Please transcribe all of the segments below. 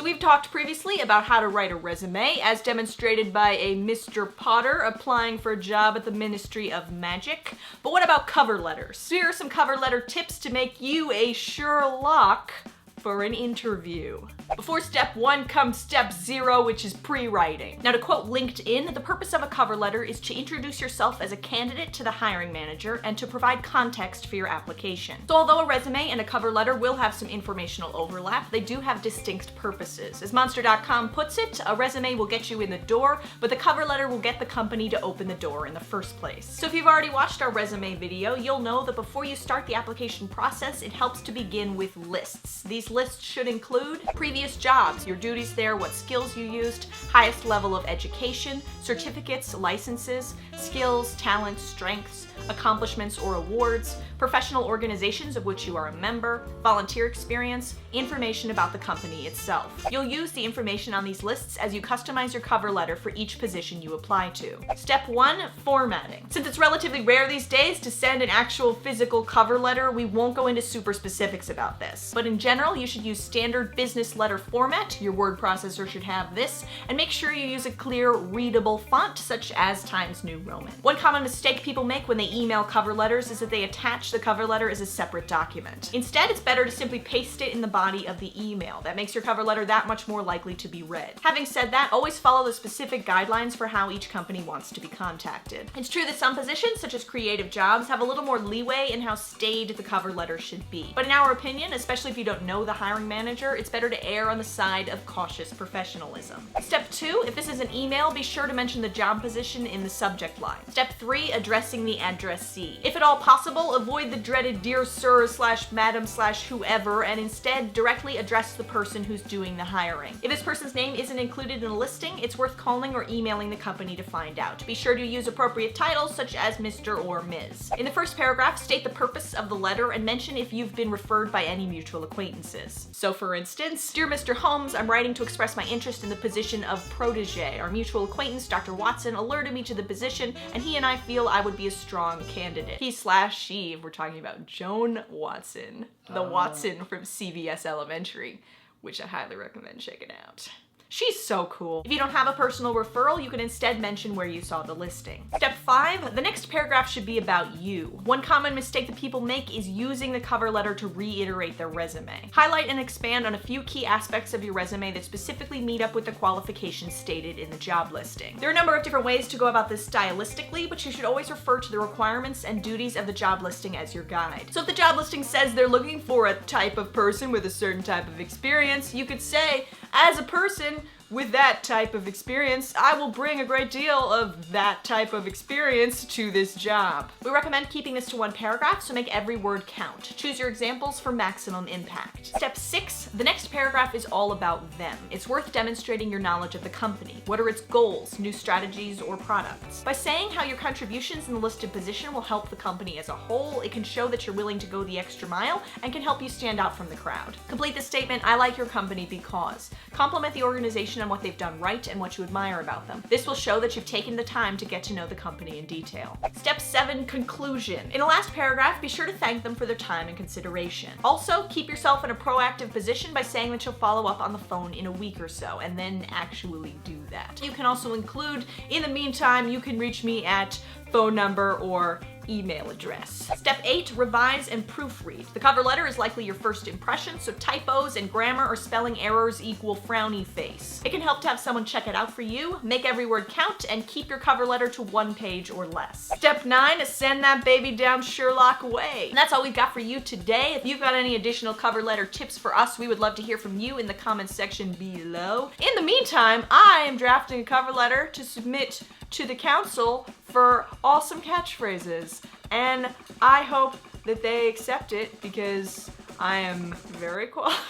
So we've talked previously about how to write a resume, as demonstrated by a Mr. Potter applying for a job at the Ministry of Magic. But what about cover letters? Here are some cover letter tips to make you a Sherlock for an interview. Before step 1 comes step 0, which is pre-writing. Now, to quote LinkedIn, the purpose of a cover letter is to introduce yourself as a candidate to the hiring manager and to provide context for your application. So although a resume and a cover letter will have some informational overlap, they do have distinct purposes. As Monster.com puts it, a resume will get you in the door, but the cover letter will get the company to open the door in the first place. So if you've already watched our resume video, you'll know that before you start the application process, it helps to begin with lists. These lists should include previous jobs, your duties there, what skills you used, highest level of education, certificates, licenses, skills, talents, strengths, accomplishments or awards, professional organizations of which you are a member, volunteer experience, information about the company itself. You'll use the information on these lists as you customize your cover letter for each position you apply to. Step 1, formatting. Since it's relatively rare these days to send an actual physical cover letter, we won't go into super specifics about this. But in general, you should use standard business letter format, your word processor should have this, and make sure you use a clear, readable font such as Times New Roman. One common mistake people make when they email cover letters is that they attach the cover letter as a separate document. Instead, it's better to simply paste it in the body of the email. That makes your cover letter that much more likely to be read. Having said that, always follow the specific guidelines for how each company wants to be contacted. It's true that some positions, such as creative jobs, have a little more leeway in how staid the cover letter should be. But in our opinion, especially if you don't know the hiring manager, it's better to err on the side of cautious professionalism. Step 2, if this is an email, be sure to mention the job position in the subject line. Step 3, addressing the addressee. If at all possible, avoid the dreaded dear sir / madam / whoever, and instead directly address the person who's doing the hiring. If this person's name isn't included in a listing, it's worth calling or emailing the company to find out. Be sure to use appropriate titles such as Mr. or Ms. In the first paragraph, state the purpose of the letter and mention if you've been referred by any mutual acquaintances. So for instance, Dear Mr. Holmes, I'm writing to express my interest in the position of protege. Our mutual acquaintance, Dr. Watson, alerted me to the position, and he and I feel I would be a strong candidate. He/she, we're talking about Joan Watson, the Watson from CVS Elementary, which I highly recommend checking out. She's so cool. If you don't have a personal referral, you can instead mention where you saw the listing. Step 5, the next paragraph should be about you. One common mistake that people make is using the cover letter to reiterate their resume. Highlight and expand on a few key aspects of your resume that specifically meet up with the qualifications stated in the job listing. There are a number of different ways to go about this stylistically, but you should always refer to the requirements and duties of the job listing as your guide. So if the job listing says they're looking for a type of person with a certain type of experience, you could say, as a person with that type of experience, I will bring a great deal of that type of experience to this job. We recommend keeping this to one paragraph, so make every word count. Choose your examples for maximum impact. Step 6, the next paragraph is all about them. It's worth demonstrating your knowledge of the company. What are its goals, new strategies, or products? By saying how your contributions in the listed position will help the company as a whole, it can show that you're willing to go the extra mile and can help you stand out from the crowd. Complete the statement, I like your company because. Compliment the organization on what they've done right and what you admire about them. This will show that you've taken the time to get to know the company in detail. Step 7, conclusion. In the last paragraph, be sure to thank them for their time and consideration. Also, keep yourself in a proactive position by saying that you'll follow up on the phone in a week or so, and then actually do that. You can also include, in the meantime, you can reach me at phone number or email address. Step 8, revise and proofread. The cover letter is likely your first impression, so typos and grammar or spelling errors equal frowny face. It can help to have someone check it out for you, make every word count, and keep your cover letter to 1 page or less. Step 9, send that baby down Sherlock way. And that's all we've got for you today. If you've got any additional cover letter tips for us, we would love to hear from you in the comments section below. In the meantime, I am drafting a cover letter to submit to the council for awesome catchphrases, and I hope that they accept it because I am very qualified.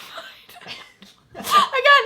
I got